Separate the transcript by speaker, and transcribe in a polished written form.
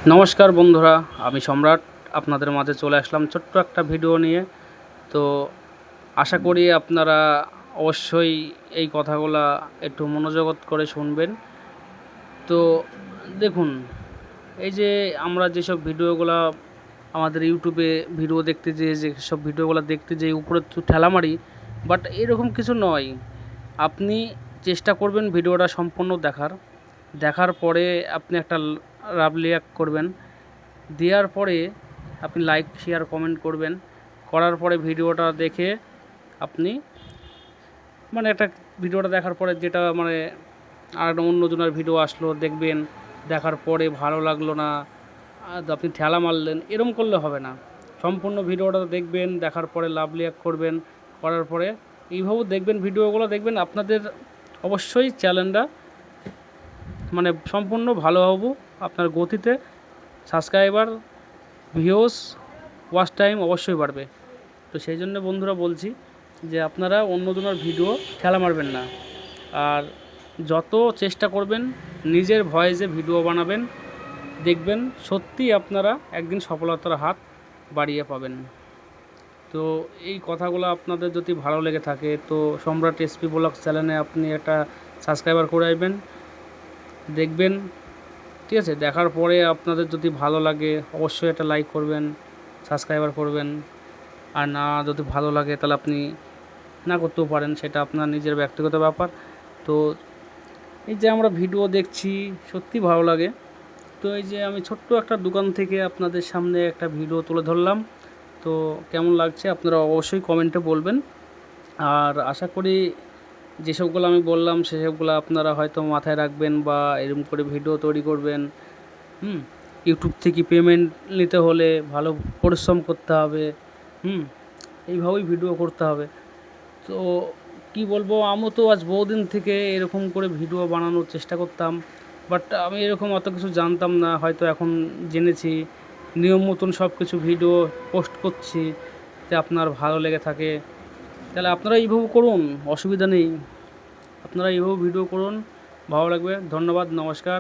Speaker 1: নমস্কার বন্ধুরা, আমি সম্রাট আপনাদের মাঝে চলে আসলাম ছোট্ট একটা ভিডিও নিয়ে। তো আশা করি আপনারা অবশ্যই এই কথাগুলা একটু মনোযোগ করে শুনবেন। তো দেখুন, এই যে আমরা যেসব ভিডিওগুলা আমাদের ইউটিউবে ভিডিও দেখতে যেসব ভিডিওগুলো দেখতে যেয়ে উপরে তো ঠেলা মারি, বাট এরকম কিছু নয়। আপনি চেষ্টা করবেন ভিডিওটা সম্পূর্ণ দেখার পরে আপনি একটা লাভ রিঅ্যাক্ট করবেন। দেওয়ার পরে আপনি লাইক শেয়ার কমেন্ট করবেন। করার পরে ভিডিওটা দেখে আপনি একটা ভিডিওটা দেখার পরে যেটা আর একটা অন্যজনের ভিডিও আসলো দেখবেন, দেখার পরে ভালো লাগলো না আপনি ঠেলা মারলেন, এরম করলে হবে না। সম্পূর্ণ ভিডিওটা দেখবেন, দেখার পরে লাভ রিঅ্যাক্ট করবেন। করার পরে এইভাবেও দেখবেন, ভিডিওগুলো দেখবেন, আপনাদের অবশ্যই চ্যানেলটা সম্পূর্ণ ভালো হবো আপনার গতিতে। সাবস্ক্রাইবার, ভিউস, ওয়াচ টাইম অবশ্যই বাড়বে। তো সেই জন্য বন্ধুরা বলছি যে আপনারা অন্যজনের ভিডিও ঠেলা মারবেন না। আর যত চেষ্টা করবেন নিজের ভয়েসে ভিডিও বানাবেন, দেখবেন সত্যি আপনারা একদিন সফলতার হাত বাড়িয়ে পাবেন। তো এই কথাগুলো আপনাদের যদি ভালো লেগে থাকে তো সম্রাট এসপি ব্লগ চ্যানেলে আপনি একটা সাবস্ক্রাইবার করে আসবেন, দেখবেন। ঠিক আছে, দেখার পরে আপনাদের যদি ভালো লাগে অবশ্যই একটা লাইক করবেন, সাবস্ক্রাইবার করবেন। আর না যদি ভালো লাগে তাহলে আপনি না করতেও পারেন, সেটা আপনার নিজের ব্যক্তিগত ব্যাপার। তো এই যে আমরা ভিডিও দেখছি সত্যি ভালো লাগে। তো এই যে আমি ছোট্ট একটা দোকান থেকে আপনাদের সামনে একটা ভিডিও তুলে ধরলাম। তো কেমন লাগছে আপনারা অবশ্যই কমেন্টে বলবেন। আর আশা করি যেসবগুলো আমি বললাম সেসবগুলো আপনারা হয়তো মাথায় রাখবেন বা এরকম করে ভিডিও তৈরি করবেন। ইউটিউব থেকে পেমেন্ট নিতে হলে ভালো পরিশ্রম করতে হবে। এইভাবেই ভিডিও করতে হবে। তো কি বলবো, আমিও তো আজ বহুদিন থেকে এরকম করে ভিডিও বানানোর চেষ্টা করতাম, বাট আমি এরকম অত কিছু জানতাম না, হয়তো এখন জেনেছি। নিয়ম মতন সব কিছু ভিডিও পোস্ট করছি, যাতে আপনার ভালো লেগে থাকে। তাহলে আপনারা এইভাবে করুন, অসুবিধা নেই। আপনারা এইভাবে ভিডিও করুন, ভালো লাগবে। ধন্যবাদ, নমস্কার।